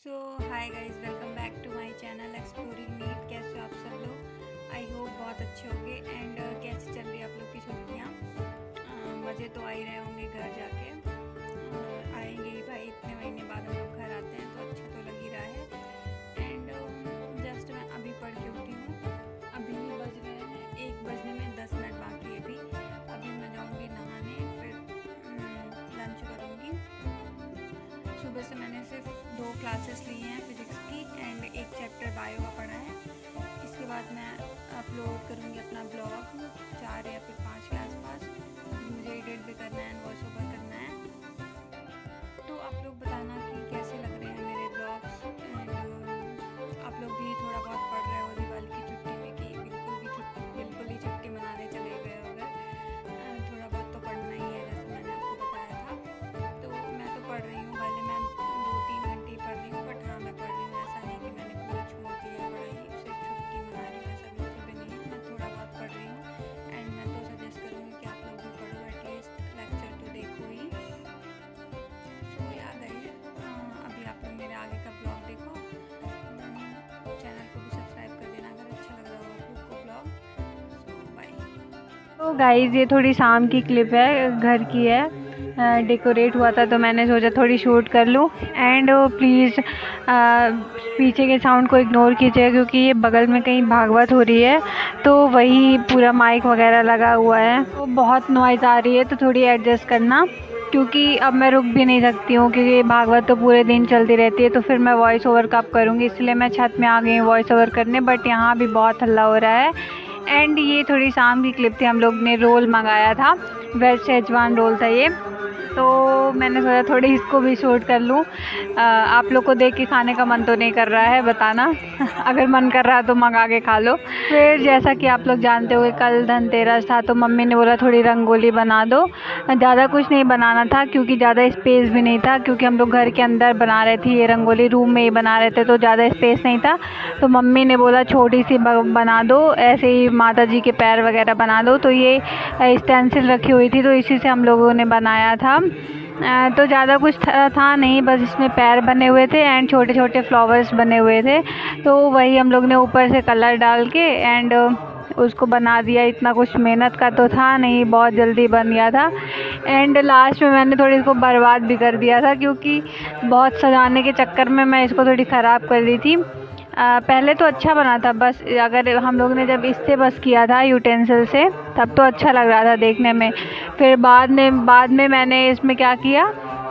So hi guys, welcome back to my channel exploring NEET. कैसे हो आप सब लोग? आई होप बहुत अच्छे होंगे। एंड कैसे चल रही है आप लोग की छुट्टियाँ? मज़े तो आ ही रहे होंगे घर जाके। आएंगे ही भाई, इतने महीने बाद हम लोग घर आते हैं तो अच्छा तो लग ही रहा है। एंड जस्ट मैं अभी पढ़ के उठी हूँ। अभी बज रहे हैं 1 बजने में 10 मिनट बाकी है। अभी मैं जाऊँगी नहाने, फिर लंच करूँगी। सुबह से मैंने सिर्फ 2 क्लासेस ली हैं फिज़िक्स की एंड एक चैप्टर बायो का पढ़ा है। इसके बाद मैं अपलोड करूँगी अपना ब्लॉग 4 या फिर 5 के आसपास। मुझे एडिट भी करना है, वॉइस ओवर करना है। तो आप लोग बताना कि कैसे लग रहे हैं मेरे ब्लॉग्स। एंड आप लोग भी थोड़ा बहुत पढ़ रहे हो दिवाली की छुट्टी में कि बिल्कुल ही छुट्टी मनाने चले गए हो अगर। थोड़ा बहुत तो पढ़ना ही है, जैसे मैंने आपको बताया था। तो मैं तो पढ़ रही हूँ, भले मैं 2-3 घंटे ही पढ़ रही हूँ, बट हाँ मैं पढ़ रही हूँ। ऐसा नहीं कि मैंने पूरा छोड़ दिया पढ़ाई, सिर्फ छुट्टी मना रही हूँ, ऐसा बिल्कुल भी नहीं है। मैं थोड़ा बहुत पढ़ रही हूँ एंड मैं तो सजेस्ट करूँगी कि आप लोग भी पढ़ो, एटलीस्ट लेक्चर तो देखो ही। सो याद है, अभी आप लोग मेरे आगे का ब्लॉग देखो। चैनल को भी सब्सक्राइब कर देना अगर अच्छा लग रहा हो आप लोग को ब्लॉग। सो बाय। तो गाइज़ ये थोड़ी शाम की क्लिप है, घर की है। डेकोरेट हुआ था तो मैंने सोचा थोड़ी शूट कर लूँ। एंड प्लीज़ पीछे के साउंड को इग्नोर कीजिए क्योंकि ये बगल में कहीं भागवत हो रही है, तो वही पूरा माइक वगैरह लगा हुआ है, तो बहुत नॉइज़ आ रही है, तो थोड़ी एडजस्ट करना क्योंकि अब मैं रुक भी नहीं सकती हूँ क्योंकि भागवत तो पूरे दिन चलती रहती है। तो फिर मैं वॉइस ओवर कब करूँगी, इसलिए मैं छत में आ गई हूँ वॉइस ओवर करने। बट यहाँ भी बहुत हल्ला हो रहा है। एंड ये थोड़ी शाम की क्लिप थी, हम लोग ने रोल मंगाया था, वेज शेजवान रोल था ये, तो मैंने सोचा थोड़ी इसको भी शूट कर लूँ। आप लोग को देख के खाने का मन तो नहीं कर रहा है, बताना अगर मन कर रहा है तो मंगा के खा लो। फिर जैसा कि आप लोग जानते हो कल धनतेरस था, तो मम्मी ने बोला थोड़ी रंगोली बना दो। ज़्यादा कुछ नहीं बनाना था क्योंकि ज़्यादा स्पेस भी नहीं था, क्योंकि हम लोग घर के अंदर बना रहे थे ये रंगोली, रूम में ही बना रहे थे, तो ज़्यादा स्पेस नहीं था। तो मम्मी ने बोला छोटी सी बना दो, ऐसे ही माता जी के पैर वगैरह बना दो। तो ये स्टेंसिल रखी हुई थी तो इसी से हम लोगों ने बनाया था। तो ज़्यादा कुछ था नहीं, बस इसमें पैर बने हुए थे एंड छोटे छोटे फ्लावर्स बने हुए थे। तो वही हम लोग ने ऊपर से कलर डाल के एंड उसको बना दिया। इतना कुछ मेहनत का तो था नहीं, बहुत जल्दी बन गया था। एंड लास्ट में मैंने थोड़ी इसको बर्बाद भी कर दिया था क्योंकि बहुत सजाने के चक्कर में मैं इसको थोड़ी ख़राब कर दी थी। पहले तो अच्छा बना था, बस अगर हम लोग ने जब इससे बस किया था यूटेंसिल से, तब तो अच्छा लग रहा था देखने में। फिर बाद में मैंने इसमें क्या किया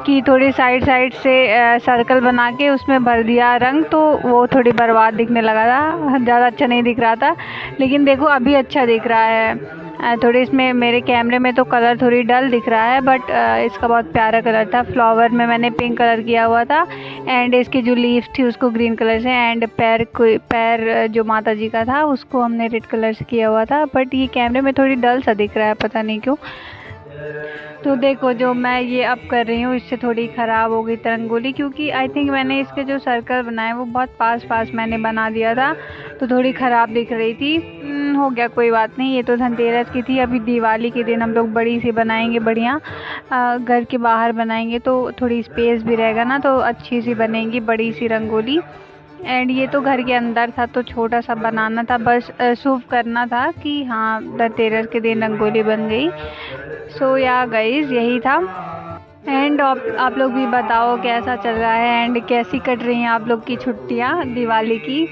कि थोड़ी साइड से सर्कल बना के उसमें भर दिया रंग, तो वो थोड़ी बर्बाद दिखने लगा था, ज़्यादा अच्छा नहीं दिख रहा था। लेकिन देखो अभी अच्छा दिख रहा है। थोड़ी इसमें मेरे कैमरे में तो कलर थोड़ी डल दिख रहा है, बट इसका बहुत प्यारा कलर था। फ्लावर में मैंने पिंक कलर किया हुआ था एंड इसकी जो लीव्स थी उसको ग्रीन कलर से, एंड पैर जो माता जी का था उसको हमने रेड कलर से किया हुआ था। बट ये कैमरे में थोड़ी डल सा दिख रहा है, पता नहीं क्यों। तो देखो जो मैं ये अब कर रही हूँ इससे थोड़ी ख़राब हो गई रंगोली, क्योंकि आई थिंक मैंने इसके जो सर्कल बनाए वो बहुत पास मैंने बना दिया था, तो थोड़ी ख़राब दिख रही थी। हो गया, कोई बात नहीं। ये तो धनतेरस की थी, अभी दिवाली के दिन हम लोग बड़ी सी बनाएंगे, बढ़िया घर के बाहर बनाएंगे तो थोड़ी स्पेस भी रहेगा ना, तो अच्छी सी बनेगी बड़ी सी रंगोली। एंड ये तो घर के अंदर था तो छोटा सा बनाना था, बस शुभ करना था कि हाँ धनतेरस के दिन रंगोली बन गई। सो या गाइस यही था। एंड आप लोग भी बताओ कैसा चल रहा है एंड कैसी कट रही हैं आप लोग की छुट्टियां दिवाली की।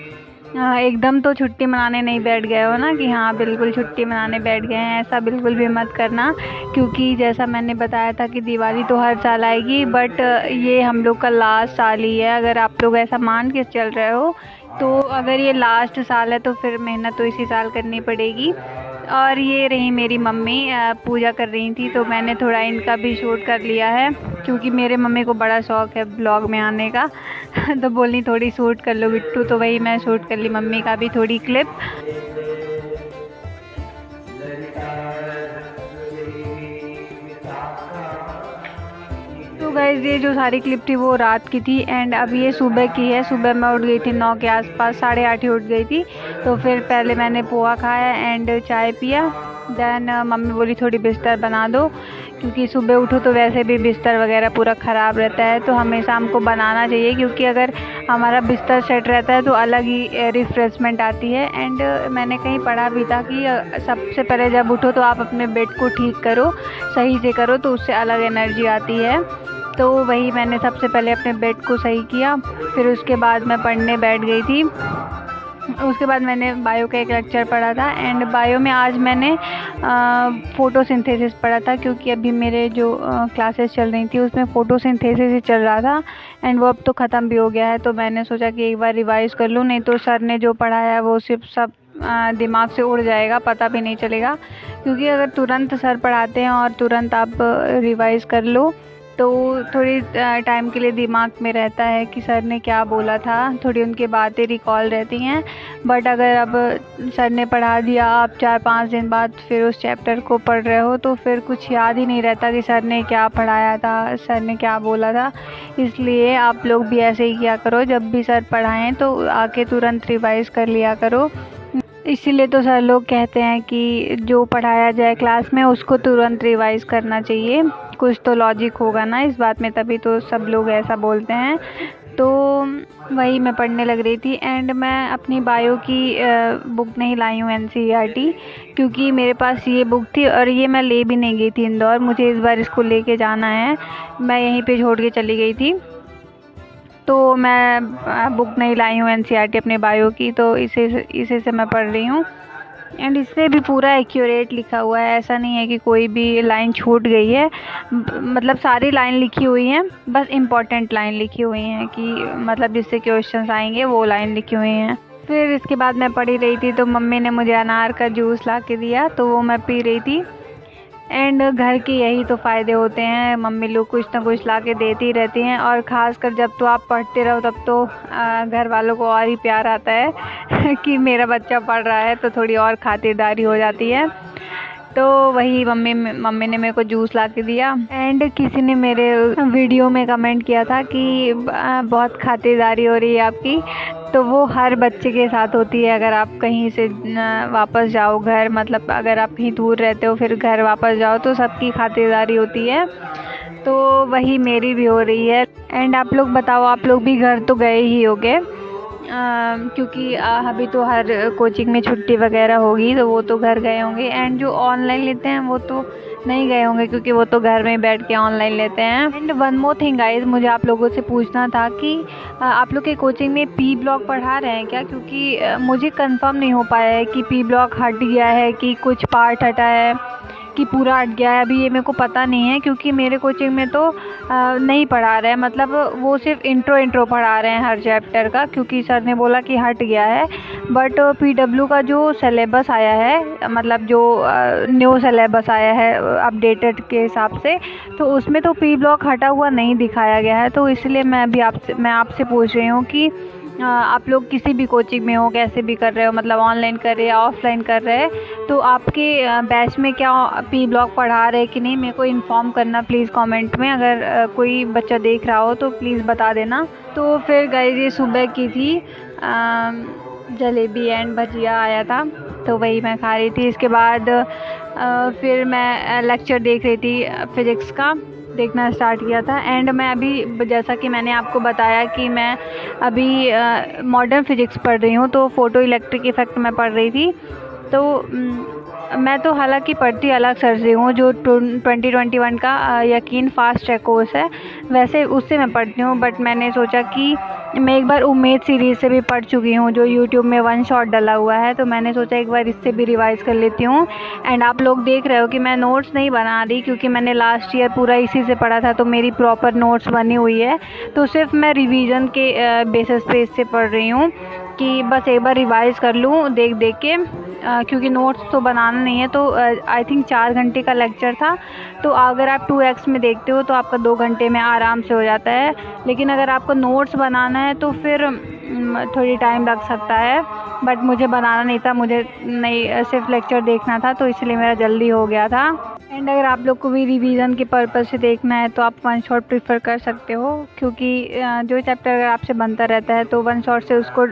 एकदम तो छुट्टी मनाने नहीं बैठ गए हो ना कि हाँ बिल्कुल छुट्टी मनाने बैठ गए हैं, ऐसा बिल्कुल भी मत करना। क्योंकि जैसा मैंने बताया था कि दिवाली तो हर साल आएगी, बट ये हम लोग का लास्ट साल ही है। अगर आप लोग ऐसा मान के चल रहे हो तो अगर ये लास्ट साल है तो फिर मेहनत तो इसी साल करनी पड़ेगी। और ये रही मेरी मम्मी पूजा कर रही थी, तो मैंने थोड़ा इनका भी शूट कर लिया है क्योंकि मेरे मम्मी को बड़ा शौक़ है ब्लॉग में आने का तो बोली थोड़ी शूट कर लो बिट्टू, तो वही मैं शूट कर ली मम्मी का भी थोड़ी क्लिप। तो गाइस ये जो सारी क्लिप थी वो रात की थी एंड अब ये सुबह की है। सुबह मैं उठ गई थी 9 के आसपास, 8:30 ही उठ गई थी। तो फिर पहले मैंने पोहा खाया एंड चाय पिया। देन मम्मी बोली थोड़ी बिस्तर बना दो क्योंकि सुबह उठो तो वैसे भी बिस्तर वगैरह पूरा ख़राब रहता है, तो हमेशा हमको बनाना चाहिए, क्योंकि अगर हमारा बिस्तर सेट रहता है तो अलग ही रिफ़्रेशमेंट आती है। एंड मैंने कहीं पढ़ा भी था कि सबसे पहले जब उठो तो आप अपने बेड को ठीक करो, सही से करो, तो उससे अलग एनर्जी आती है। तो वही मैंने सबसे पहले अपने बेड को सही किया, फिर उसके बाद मैं पढ़ने बैठ गई थी। उसके बाद मैंने बायो का एक लेक्चर पढ़ा था, एंड बायो में आज मैंने फ़ोटोसिंथेसिस पढ़ा था, क्योंकि अभी मेरे जो क्लासेस चल रही थी उसमें फ़ोटोसिंथेसिस ही चल रहा था, एंड वो अब तो ख़त्म भी हो गया है। तो मैंने सोचा कि एक बार रिवाइज़ कर लूँ, नहीं तो सर ने जो पढ़ाया वो सिर्फ सब दिमाग से उड़ जाएगा, पता भी नहीं चलेगा। क्योंकि अगर तुरंत सर पढ़ाते हैं और तुरंत आप रिवाइज़ कर लो तो थोड़ी टाइम के लिए दिमाग में रहता है कि सर ने क्या बोला था, थोड़ी उनकी बातें रिकॉल रहती हैं। बट अगर अब सर ने पढ़ा दिया, आप 4-5 दिन बाद फिर उस चैप्टर को पढ़ रहे हो तो फिर कुछ याद ही नहीं रहता कि सर ने क्या पढ़ाया था, सर ने क्या बोला था। इसलिए आप लोग भी ऐसे ही किया करो, जब भी सर पढ़ाएं तो आके तुरंत रिवाइज़ कर लिया करो। इसीलिए तो सर लोग कहते हैं कि जो पढ़ाया जाए क्लास में उसको तुरंत रिवाइज़ करना चाहिए। कुछ तो लॉजिक होगा ना इस बात में, तभी तो सब लोग ऐसा बोलते हैं। तो वही मैं पढ़ने लग रही थी, एंड मैं अपनी बायो की बुक नहीं लाई हूँ NCERT, क्योंकि मेरे पास ये बुक थी और ये मैं ले भी नहीं गई थी इंदौर। मुझे इस बार इसको लेके जाना है, मैं यहीं पे छोड़ के चली गई थी, तो मैं बुक नहीं लाई हूँ NCERT अपने बायो की, तो इसे से मैं पढ़ रही हूँ। एंड इसमें भी पूरा एक्यूरेट लिखा हुआ है, ऐसा नहीं है कि कोई भी लाइन छूट गई है। मतलब सारी लाइन लिखी हुई हैं, बस इम्पॉर्टेंट लाइन लिखी हुई हैं कि मतलब जिससे क्वेश्चंस आएंगे वो लाइन लिखी हुई हैं। फिर इसके बाद मैं पढ़ी रही थी तो मम्मी ने मुझे अनार का जूस ला के दिया, तो वो मैं पी रही थी। एंड घर के यही तो फ़ायदे होते हैं, मम्मी लोग कुछ ना कुछ ला के देती रहती हैं, और ख़ासकर जब तो आप पढ़ते रहो तब तो घर वालों को और ही प्यार आता है कि मेरा बच्चा पढ़ रहा है, तो थोड़ी और खातिरदारी हो जाती है। तो वही मम्मी ने मेरे को जूस ला के दिया। एंड किसी ने मेरे वीडियो में कमेंट किया था कि बहुत खातिरदारी हो रही है आपकी, तो वो हर बच्चे के साथ होती है। अगर आप कहीं से वापस जाओ घर, मतलब अगर आप कहीं दूर रहते हो फिर घर वापस जाओ तो सबकी खातिरदारी होती है, तो वही मेरी भी हो रही है। एंड आप लोग बताओ, आप लोग भी घर तो गए ही होगे, क्योंकि अभी तो हर कोचिंग में छुट्टी वगैरह होगी, तो वो तो घर गए होंगे। एंड जो ऑनलाइन लेते हैं वो तो नहीं गए होंगे, क्योंकि वो तो घर में बैठ के ऑनलाइन लेते हैं। And one more thing guys, मुझे आप लोगों से पूछना था कि आप लोग के कोचिंग में P ब्लॉक पढ़ा रहे हैं क्या? क्योंकि मुझे कंफर्म नहीं हो पाया है कि P ब्लॉक हट गया है कि कुछ पार्ट हटा है कि पूरा हट गया है। अभी ये मेरे को पता नहीं है, क्योंकि मेरे कोचिंग में तो नहीं पढ़ा रहे हैं, मतलब वो सिर्फ इंट्रो पढ़ा रहे हैं हर चैप्टर का, क्योंकि सर ने बोला कि हट गया है। बट PW का जो सिलेबस आया है, मतलब जो न्यू सिलेबस आया है अपडेटेड के हिसाब से, तो उसमें तो P ब्लॉक हटा हुआ नहीं दिखाया गया है। तो इसलिए मैं आपसे पूछ रही हूँ कि आप लोग किसी भी कोचिंग में हो, कैसे भी कर रहे हो, मतलब ऑनलाइन कर रहे हैं या ऑफलाइन कर रहे हैं, तो आपके बैच में क्या P ब्लॉक पढ़ा रहे कि नहीं, मेरे को इन्फॉर्म करना प्लीज़ कमेंट में। अगर कोई बच्चा देख रहा हो तो प्लीज़ बता देना। तो फिर गाइस ये सुबह की थी, जलेबी एंड भजिया आया था, तो वही मैं खा रही थी। इसके बाद फिर मैं लेक्चर देख रही थी, फिज़िक्स का देखना स्टार्ट किया था। एंड मैं अभी, जैसा कि मैंने आपको बताया कि मैं अभी मॉडर्न फिज़िक्स पढ़ रही हूँ, तो फ़ोटो इलेक्ट्रिक इफ़ेक्ट मैं पढ़ रही थी। तो मैं तो हालांकि पढ़ती अलग सर से हूँ, जो 2021 का यकीन फास्ट ट्रैक कोर्स है, वैसे उससे मैं पढ़ती हूँ। बट मैंने सोचा कि मैं एक बार उम्मीद सीरीज़ से भी पढ़ चुकी हूँ, जो यूट्यूब में वन शॉट डला हुआ है, तो मैंने सोचा एक बार इससे भी रिवाइज़ कर लेती हूँ। एंड आप लोग देख रहे हो कि मैं नोट्स नहीं बना रही, क्योंकि मैंने लास्ट ईयर पूरा इसी से पढ़ा था, तो मेरी प्रॉपर नोट्स बनी हुई है। तो सिर्फ मैं रिवीजन के बेसिस पे इससे पढ़ रही हूँ कि बस एक बार रिवाइज़ कर लूँ देख के, क्योंकि नोट्स तो बनाना नहीं है। तो आई थिंक 4 घंटे का लेक्चर था, तो अगर आप 2x में देखते हो तो आपका 2 घंटे में आराम से हो जाता है। लेकिन अगर आपको नोट्स बनाना है तो फिर थोड़ी टाइम लग सकता है, बट मुझे बनाना नहीं था, मुझे नहीं सिर्फ लेक्चर देखना था, तो इसलिए मेरा जल्दी हो गया था। एंड अगर आप लोग को भी रिवीजन के पर्पज़ से देखना है तो आप वन शॉट प्रीफर कर सकते हो, क्योंकि जो चैप्टर अगर आपसे बनता रहता है तो वन शॉट से उसको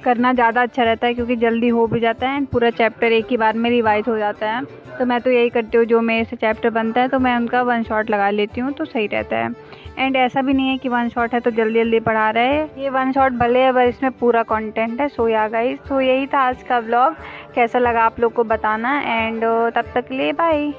करना ज़्यादा अच्छा रहता है, क्योंकि जल्दी हो भी जाता है एंड पूरा चैप्टर एक ही बार में रिवाइज हो जाता है। तो मैं तो यही करती हूँ, जो मेरे से चैप्टर बनता है तो मैं उनका वन शॉट लगा लेती हूँ, तो सही रहता है। एंड ऐसा भी नहीं है कि वन शॉट है तो जल्दी जल्दी पढ़ा रहे हैं, ये वन शॉट भले है पर इसमें पूरा कंटेंट है। सो या गाइस, तो यही था आज का व्लॉग। कैसा लगा आप लोग को बताना, एंड तब तक के लिए बाय।